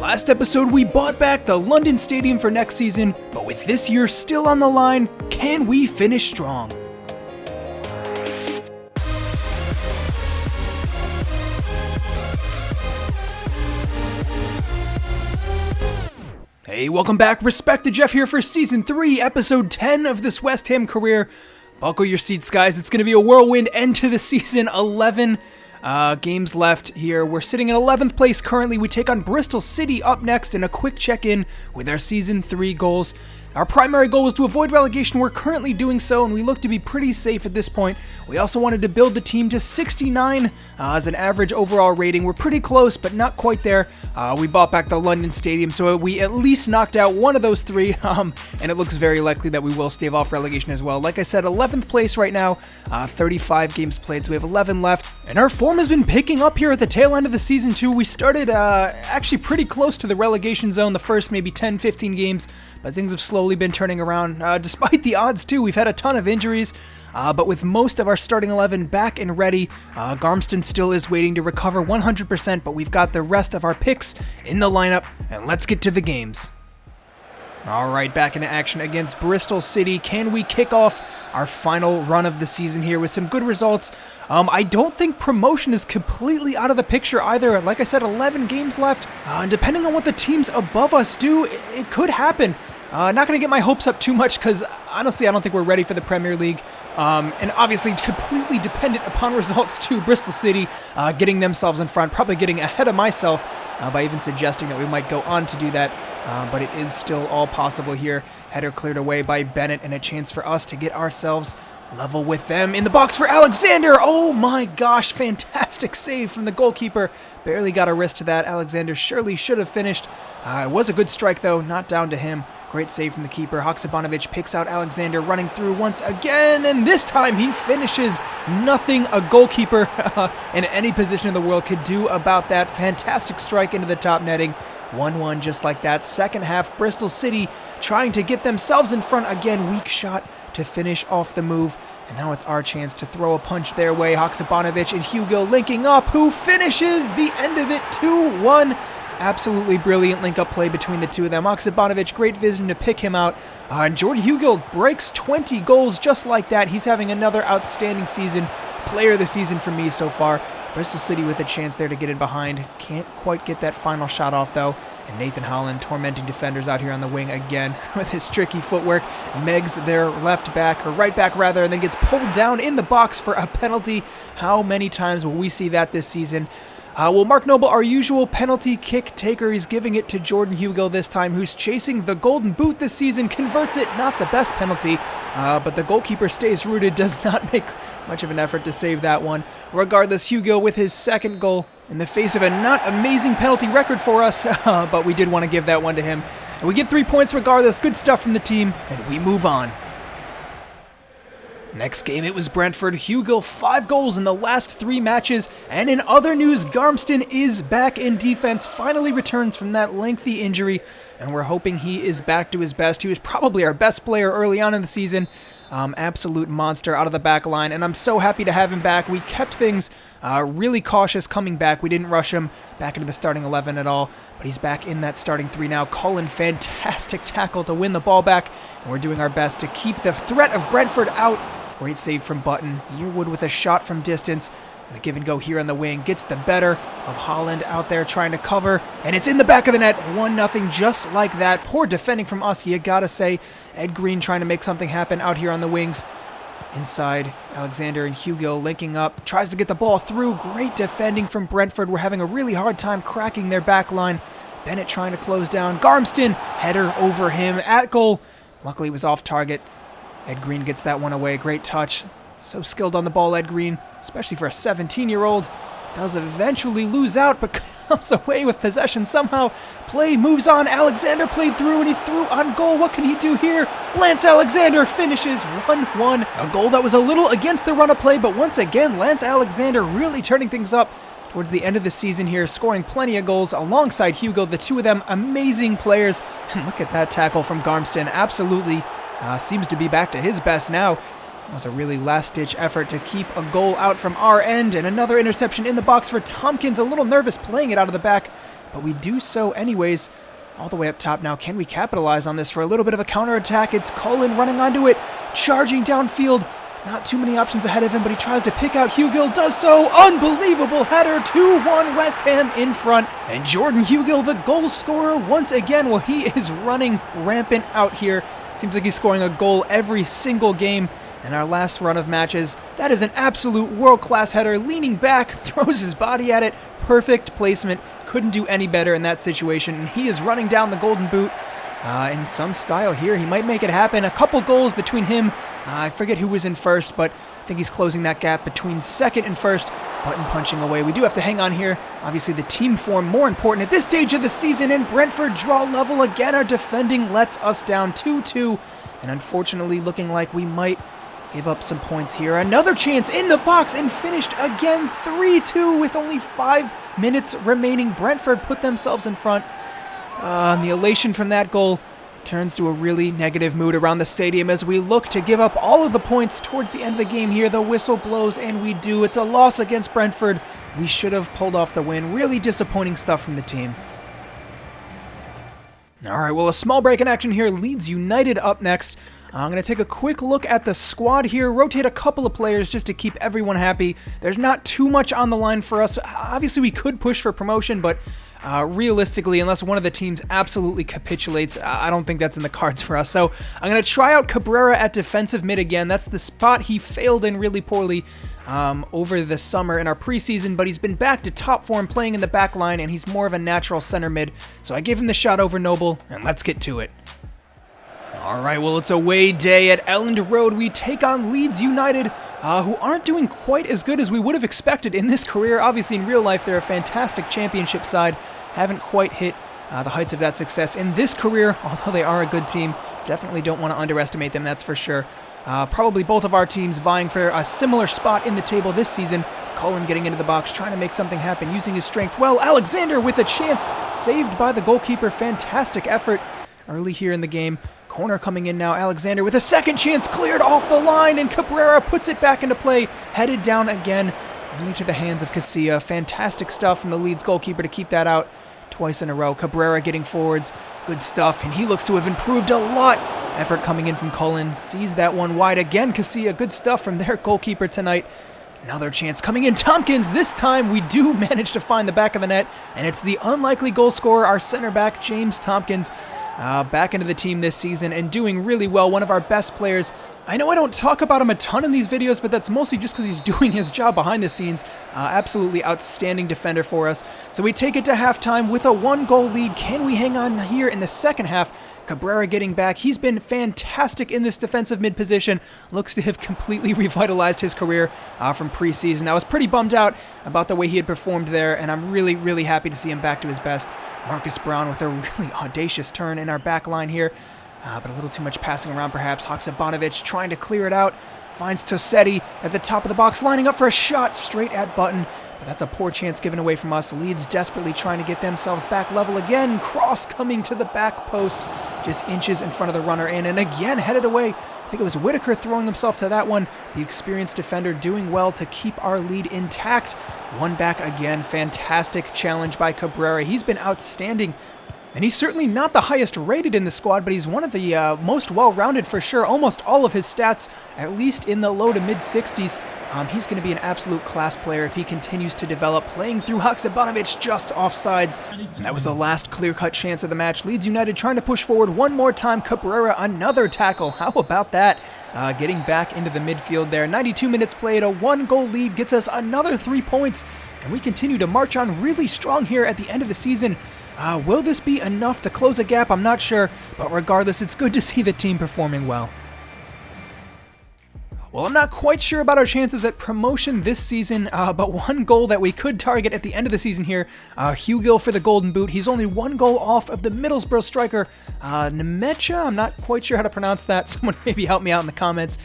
Last episode, we bought back the London Stadium for next season, but with this year still on the line, can we finish strong? Hey, welcome back. Respect the Jeff here for Season 3, Episode 10 of this West Ham career. Buckle your seats, guys. It's going to be a whirlwind end to the season. 11 games left here. We're sitting in 11th place currently. We take on Bristol City up next in a quick check-in with our Season 3 goals. Our primary goal was to avoid relegation. We're currently doing so, and we look to be pretty safe at this point. We also wanted to build the team to 69 as an average overall rating. We're pretty close, but not quite there. We bought back the London Stadium, so we at least knocked out one of those three, and it looks very likely that we will stave off relegation as well. Like I said, 11th place right now, 35 games played, so we have 11 left. And our form has been picking up here at the tail end of the season, too. We started actually pretty close to the relegation zone the first maybe 10, 15 games, but things have slowly been turning around, despite the odds, too. We've had a ton of injuries, but with most of our starting 11 back and ready, Garmston still is waiting to recover 100%, but we've got the rest of our picks in the lineup, and let's get to the games. All right, back into action against Bristol City. Can we kick off our final run of the season here with some good results? I don't think promotion is completely out of the picture either. Like I said, 11 games left, and depending on what the teams above us do, it could happen. Not going to get my hopes up too much because, honestly, I don't think we're ready for the Premier League. And obviously completely dependent upon results too. Bristol City getting themselves in front, probably getting ahead of myself by even suggesting that we might go on to do that. But it is still all possible here. Header cleared away by Bennett and a chance for us to get ourselves level with them. In the box for Alexander. Oh my gosh, fantastic save from the goalkeeper. Barely got a wrist to that. Alexander surely should have finished. It was a good strike though, not down to him. Great save from the keeper. Haksabanovic picks out Alexander, running through once again, and this time he finishes. Nothing a goalkeeper in any position in the world could do about that. Fantastic strike into the top netting. 1-1 just like that. Second half, Bristol City trying to get themselves in front again. Weak shot to finish off the move. And now it's our chance to throw a punch their way. Haksabanovic and Hugill linking up. Who finishes the end of it? 2-1. Absolutely brilliant link-up play between the two of them. Haksabanovic, great vision to pick him out. And Jordan Hugill breaks 20 goals just like that. He's having another outstanding season. Player of the season for me so far. Bristol City with a chance there to get in behind. Can't quite get that final shot off, though. And Nathan Holland tormenting defenders out here on the wing again with his tricky footwork. Meggs their left back, or right back rather, and then gets pulled down in the box for a penalty. How many times will we see that this season? Well, Mark Noble, our usual penalty kick taker, he's giving it to Jordan Hugill this time, who's chasing the golden boot this season, converts it, not the best penalty, but the goalkeeper stays rooted, does not make much of an effort to save that one. Regardless, Hugill with his second goal in the face of a not amazing penalty record for us, but we did want to give that one to him. And we get 3 points regardless, good stuff from the team, and we move on. Next game, it was Brentford. Hugill, 5 goals in the last 3 matches. And in other news, Garmston is back in defense, finally returns from that lengthy injury, and we're hoping he is back to his best. He was probably our best player early on in the season. Absolute monster out of the back line, and I'm so happy to have him back. We kept things really cautious coming back. We didn't rush him back into the starting 11 at all, but he's back in that starting 3 now. Cullen, fantastic tackle to win the ball back, and we're doing our best to keep the threat of Brentford out. Great save from Button. Yearwood with a shot from distance. And the give and go here on the wing gets the better of Holland out there trying to cover. And it's in the back of the net. 1-0 just like that. Poor defending from us, you gotta say. Ed Green trying to make something happen out here on the wings. Inside, Alexander and Hugill linking up. Tries to get the ball through. Great defending from Brentford. We're having a really hard time cracking their back line. Bennett trying to close down. Garmston, header over him at goal. Luckily it was off target. Ed Green gets that one away. Great touch. So skilled on the ball, Ed Green, especially for a 17-year-old. Does eventually lose out, but comes away with possession somehow. Play moves on. Alexander played through, and he's through on goal. What can he do here? Lance Alexander finishes 1-1. A goal that was a little against the run of play, but once again, Lance Alexander really turning things up towards the end of the season here, scoring plenty of goals alongside Hugill. The two of them, amazing players. And look at that tackle from Garmston. Absolutely seems to be back to his best now. It was a really last-ditch effort to keep a goal out from our end, and another interception in the box for Tompkins. A little nervous playing it out of the back, but we do so anyways. All the way up top now. Can we capitalize on this for a little bit of a counterattack? It's Cullen running onto it, charging downfield. Not too many options ahead of him, but he tries to pick out Hugill, does so. Unbelievable header, 2-1 West Ham in front. And Jordan Hugill, the goal scorer, once again, well, he is running rampant out here. Seems like he's scoring a goal every single game in our last run of matches. That is an absolute world-class header, leaning back, throws his body at it. Perfect placement. Couldn't do any better in that situation. And he is running down the golden boot in some style here. He might make it happen. A couple goals between him. I forget who was in first, but I think he's closing that gap between second and first. Button punching away. We do have to hang on here. Obviously, the team form more important at this stage of the season. And Brentford draw level again. Our defending lets us down 2-2. And unfortunately, looking like we might give up some points here. Another chance in the box and finished again 3-2 with only 5 minutes remaining. Brentford put themselves in front. And the elation from that goal turns to a really negative mood around the stadium as we look to give up all of the points towards the end of the game here. The whistle blows and we do. It's a loss against Brentford. We should have pulled off the win. Really disappointing stuff from the team. All right, well, a small break in action here. Leeds United up next. I'm going to take a quick look at the squad here, rotate a couple of players just to keep everyone happy. There's not too much on the line for us. Obviously, we could push for promotion, but realistically, unless one of the teams absolutely capitulates, I don't think that's in the cards for us. So I'm going to try out Cabrera at defensive mid again. That's the spot he failed in really poorly over the summer in our preseason, but he's been back to top form playing in the back line, and he's more of a natural center mid. So I gave him the shot over Noble, and let's get to it. All right, well, it's away day at Elland Road. We take on Leeds United, who aren't doing quite as good as we would have expected in this career. Obviously, in real life, they're a fantastic championship side. Haven't quite hit the heights of that success in this career, although they are a good team. Definitely don't want to underestimate them, that's for sure. Probably both of our teams vying for a similar spot in the table this season. Cullen getting into the box, trying to make something happen, using his strength. Well, Alexander with a chance, saved by the goalkeeper. Fantastic effort early here in the game. Corner coming in now. Alexander with a second chance, cleared off the line, and Cabrera puts it back into play. Headed down again, only to the hands of Casilla. Fantastic stuff from the Leeds goalkeeper to keep that out twice in a row. Cabrera getting forwards. Good stuff, and he looks to have improved a lot. Effort coming in from Cullen. Sees that one wide again. Casilla, good stuff from their goalkeeper tonight. Another chance coming in. Tompkins, this time we do manage to find the back of the net, and it's the unlikely goal scorer, our center back, James Tompkins. Back into the team this season and doing really well. One of our best players. I know I don't talk about him a ton in these videos, but that's mostly just because he's doing his job behind the scenes. Absolutely outstanding defender for us. So we take it to halftime with a 1-goal lead. Can we hang on here in the second half? Cabrera getting back. He's been fantastic in this defensive mid position. Looks to have completely revitalized his career from preseason. I was pretty bummed out about the way he had performed there, and I'm really, really happy to see him back to his best. Marcus Brown with a really audacious turn in our back line here, but a little too much passing around perhaps. Haksabanovic trying to clear it out. Finds Tosetti at the top of the box, lining up for a shot straight at Button. But that's a poor chance given away from us. Leeds desperately trying to get themselves back level again. Cross coming to the back post, just inches in front of the runner in, and again headed away. I think it was Whitaker throwing himself to that one. The experienced defender doing well to keep our lead intact. One back again. Fantastic challenge by Cabrera. He's been outstanding. And he's certainly not the highest rated in the squad, but he's one of the most well-rounded for sure. Almost all of his stats, at least in the low to mid-60s. He's going to be an absolute class player if he continues to develop, playing through Haksabanovic just offsides. And that was the last clear-cut chance of the match. Leeds United trying to push forward one more time. Cabrera, another tackle. How about that? Getting back into the midfield there. 92 minutes played, a 1-goal lead gets us another 3 points. And we continue to march on really strong here at the end of the season. Will this be enough to close a gap? I'm not sure, but regardless, it's good to see the team performing well. Well, I'm not quite sure about our chances at promotion this season, but one goal that we could target at the end of the season here, Hugill for the Golden Boot. He's only 1 goal off of the Middlesbrough striker, Nemecha. I'm not quite sure how to pronounce that. Someone maybe help me out in the comments.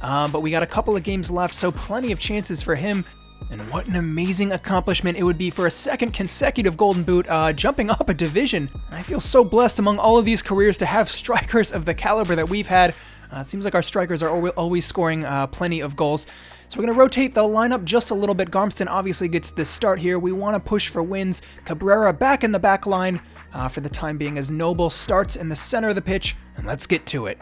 But we got a couple of games left, so plenty of chances for him. And what an amazing accomplishment it would be for a second consecutive Golden Boot, jumping up a division. I feel so blessed among all of these careers to have strikers of the caliber that we've had. It seems like our strikers are always scoring plenty of goals. So we're going to rotate the lineup just a little bit. Garmston obviously gets this start here. We want to push for wins. Cabrera back in the back line for the time being as Noble starts in the center of the pitch, and let's get to it.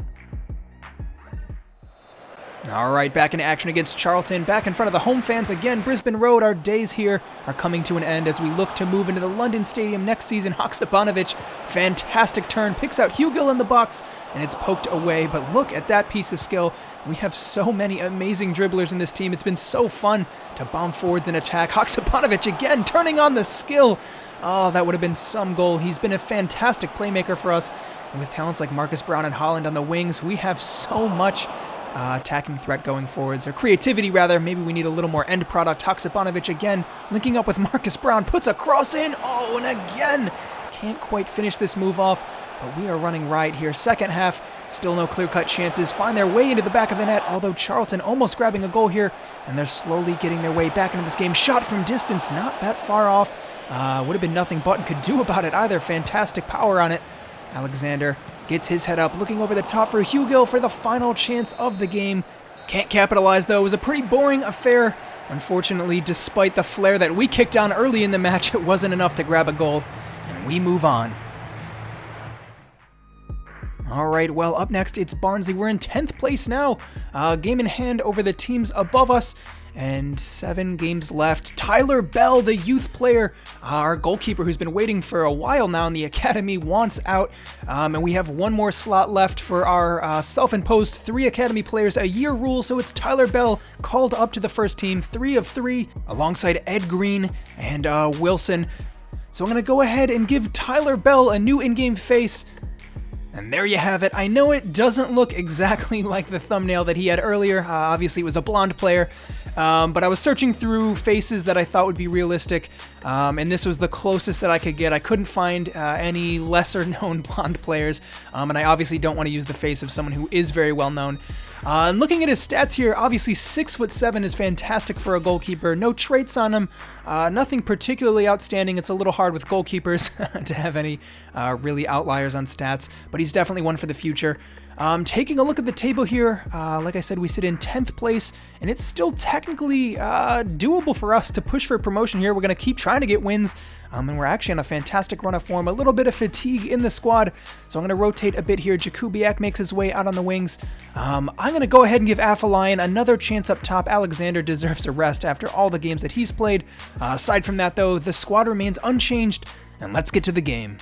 All right, back in action against Charlton, back in front of the home fans again. Brisbane Road, our days here are coming to an end as we look to move into the London Stadium next season. Haksabanovic, fantastic turn, picks out Hugill in the box, and it's poked away. But look at that piece of skill. We have so many amazing dribblers in this team. It's been so fun to bomb forwards and attack. Haksabanovic again, turning on the skill. Oh, that would have been some goal. He's been a fantastic playmaker for us. And with talents like Marcus Brown and Holland on the wings, we have so much attacking threat going forwards, or creativity rather. Maybe we need a little more end product. Haksabanovic again, linking up with Marcus Brown, puts a cross in. Oh, and again, can't quite finish this move off, but we are running riot here. Second half, still no clear-cut chances. Find their way into the back of the net, although Charlton almost grabbing a goal here, and they're slowly getting their way back into this game. Shot from distance, not that far off. Would have been nothing Button could do about it either. Fantastic power on it. Alexander gets his head up, looking over the top for Hugill for the final chance of the game. Can't capitalize, though. It was a pretty boring affair. Unfortunately, despite the flare that we kicked down early in the match, it wasn't enough to grab a goal, and we move on. All right, well, up next, it's Barnsley. We're in 10th place now. Game in hand over the teams above us, and 7 games left. Tyler Bell, the youth player, our goalkeeper who's been waiting for a while now in the academy, wants out. And we have one more slot left for our self-imposed 3 academy players a year rule. So it's Tyler Bell called up to the first team, 3 of 3, alongside Ed Green and Wilson. So I'm going to go ahead and give Tyler Bell a new in-game face. And there you have it. I know it doesn't look exactly like the thumbnail that he had earlier. Obviously, it was a blonde player. But I was searching through faces that I thought would be realistic, and this was the closest that I could get. I couldn't find any lesser-known blonde players, and I obviously don't want to use the face of someone who is very well-known. And looking at his stats here, obviously 6'7" is fantastic for a goalkeeper. No traits on him, nothing particularly outstanding. It's a little hard with goalkeepers to have any really outliers on stats, but he's definitely one for the future. Taking a look at the table here, like I said, we sit in 10th place, and it's still technically doable for us to push for promotion here. We're going to keep trying to get wins, and we're actually on a fantastic run of form. A little bit of fatigue in the squad, so I'm going to rotate a bit here. Jakubiak makes his way out on the wings. I'm going to go ahead and give Afolayan another chance up top. Alexander deserves a rest after all the games that he's played. Aside from that, though, the squad remains unchanged, and let's get to the game.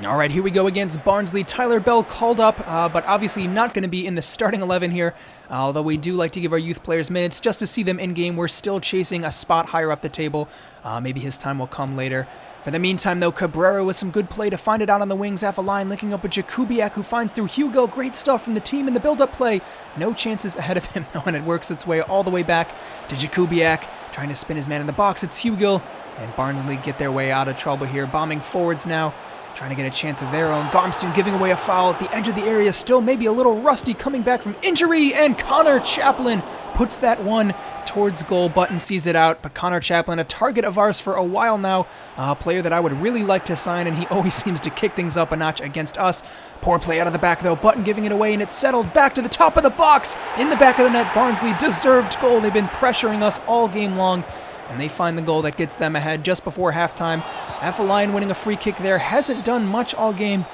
All right, here we go against Barnsley. Tyler Bell called up, but obviously not going to be in the starting 11 here, although we do like to give our youth players minutes just to see them in-game. We're still chasing a spot higher up the table. Maybe his time will come later. For the meantime, though, Cabrera with some good play to find it out on the wings. Afolayan linking up with Jakubiak, who finds through Hugill. Great stuff from the team in the build-up play. No chances ahead of him, though, and it works its way all the way back to Jakubiak, trying to spin his man in the box. It's Hugill, and Barnsley get their way out of trouble here, bombing forwards now, trying to get a chance of their own. Garmston giving away a foul at the edge of the area, still maybe a little rusty coming back from injury, and Connor Chaplin puts that one towards goal. Button sees it out, but Connor Chaplin, a target of ours for a while now, a player that I would really like to sign, and he always seems to kick things up a notch against us. Poor play out of the back, though. Button giving it away, and it's settled back to the top of the box. In the back of the net, Barnsley deserved goal. They've been pressuring us all game long, and they find the goal that gets them ahead just before halftime. Afolayan winning a free kick there. Hasn't done much all game.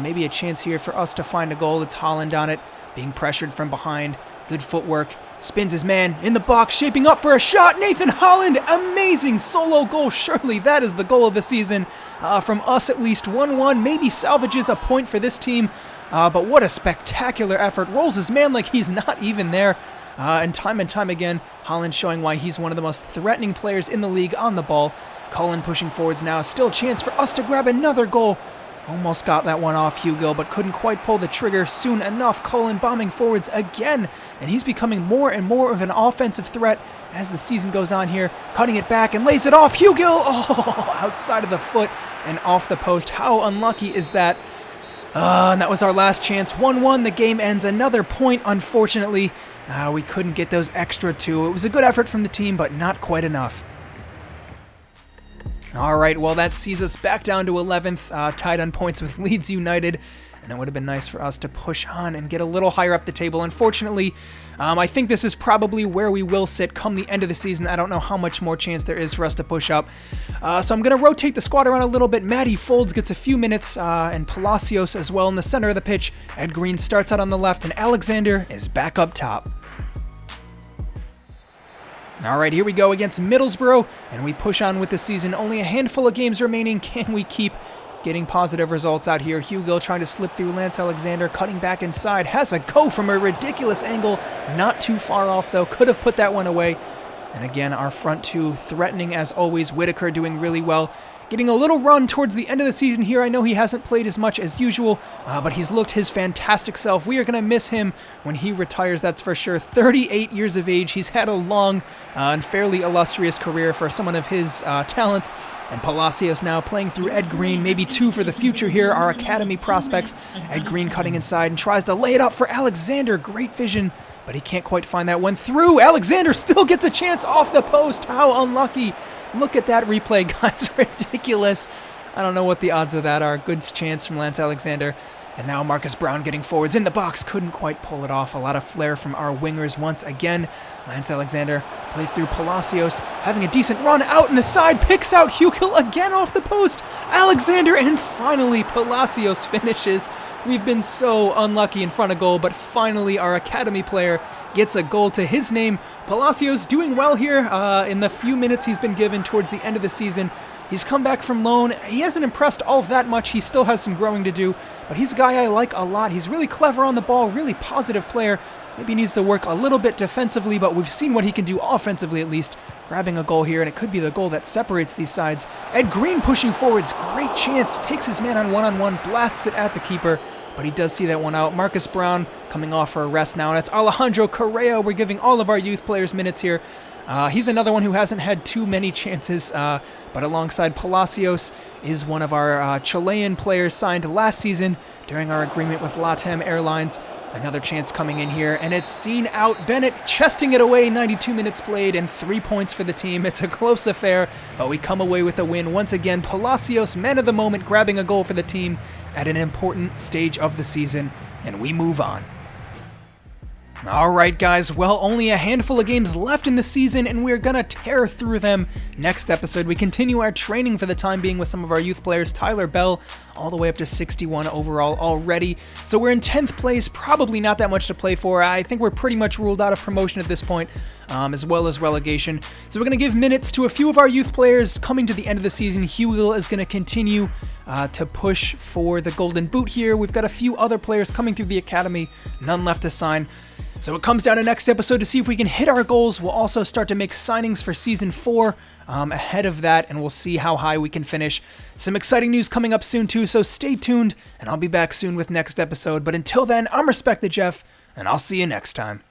Maybe a chance here for us to find a goal. It's Holland on it, being pressured from behind. Good footwork. Spins his man in the box, shaping up for a shot. Nathan Holland, amazing solo goal. Surely that is the goal of the season. From us at least, 1-1. Maybe salvages a point for this team. But what a spectacular effort. Rolls his man like he's not even there. And time again, Holland showing why he's one of the most threatening players in the league on the ball. Cullen pushing forwards now. Still a chance for us to grab another goal. Almost got that one off Hugill, but couldn't quite pull the trigger soon enough. Cullen bombing forwards again, and he's becoming more and more of an offensive threat as the season goes on here. Cutting it back and lays it off. Hugill, oh, outside of the foot and off the post. How unlucky is that? And that was our last chance. 1-1, the game ends. Another point, unfortunately. We couldn't get those extra 2. It was a good effort from the team, but not quite enough. All right, well, that sees us back down to 11th, tied on points with Leeds United. and it would have been nice for us to push on and get a little higher up the table. Unfortunately, I think this is probably where we will sit come the end of the season. I don't know how much more chance there is for us to push up. So I'm going to rotate the squad around a little bit. Matty Folds gets a few minutes, and Palacios as well in the center of the pitch. Ed Green starts out on the left, and Alexander is back up top. All right, here we go against Middlesbrough, and we push on with the season. Only a handful of games remaining. Can we keep getting positive results out here? Hugill trying to slip through Lance Alexander, cutting back inside, has a go from a ridiculous angle. Not too far off, though. Could have put that one away. And again, our front two threatening as always. Whitaker doing really well. Getting a little run towards the end of the season here. I know he hasn't played as much as usual, but he's looked his fantastic self. We are going to miss him when he retires, that's for sure. 38 years of age. He's had a long and fairly illustrious career for someone of his talents. And Palacios now playing through Ed Green, maybe two for the future here, our academy prospects. Ed Green cutting inside and tries to lay it up for Alexander. Great vision, but he can't quite find that one through. Alexander still gets a chance off the post. How unlucky. Look at that replay, guys. Ridiculous. I don't know what the odds of that are. Good chance from Lance Alexander. And now Marcus Brown getting forwards in the box. Couldn't quite pull it off. A lot of flair from our wingers once again. Lance Alexander plays through Palacios. Having a decent run out in the side. Picks out Hugill again off the post. Alexander, and finally Palacios finishes. We've been so unlucky in front of goal, but finally our academy player gets a goal to his name. Palacios doing well here in the few minutes he's been given towards the end of the season. He's come back from loan. He hasn't impressed all that much. He still has some growing to do, but he's a guy I like a lot. He's really clever on the ball, really positive player. Maybe he needs to work a little bit defensively, but we've seen what he can do offensively at least. Grabbing a goal here, and it could be the goal that separates these sides. Ed Green pushing forwards. Great chance. Takes his man on one-on-one, blasts it at the keeper. But he does see that one out. Marcus Brown coming off for a rest now. And it's Alejandro Correa. We're giving all of our youth players minutes here. He's another one who hasn't had too many chances, but alongside Palacios is one of our Chilean players signed last season during our agreement with LATAM Airlines. Another chance coming in here, and it's seen out. Bennett chesting it away, 92 minutes played, and 3 points for the team. It's a close affair, but we come away with a win. Once again, Palacios, man of the moment, grabbing a goal for the team at an important stage of the season, and we move on. Alright guys, well, only a handful of games left in the season, and we're gonna tear through them. Next episode, we continue our training for the time being with some of our youth players. Tyler Bell, all the way up to 61 overall already. So we're in 10th place, probably not that much to play for. I think we're pretty much ruled out of promotion at this point, as well as relegation. So we're gonna give minutes to a few of our youth players coming to the end of the season. Hugill is gonna continue to push for the Golden Boot here. We've got a few other players coming through the academy, none left to sign. So it comes down to next episode to see if we can hit our goals. We'll also start to make signings for Season 4 ahead of that, and we'll see how high we can finish. Some exciting news coming up soon too, so stay tuned, and I'll be back soon with next episode. But until then, I'm Respect the Jeff, and I'll see you next time.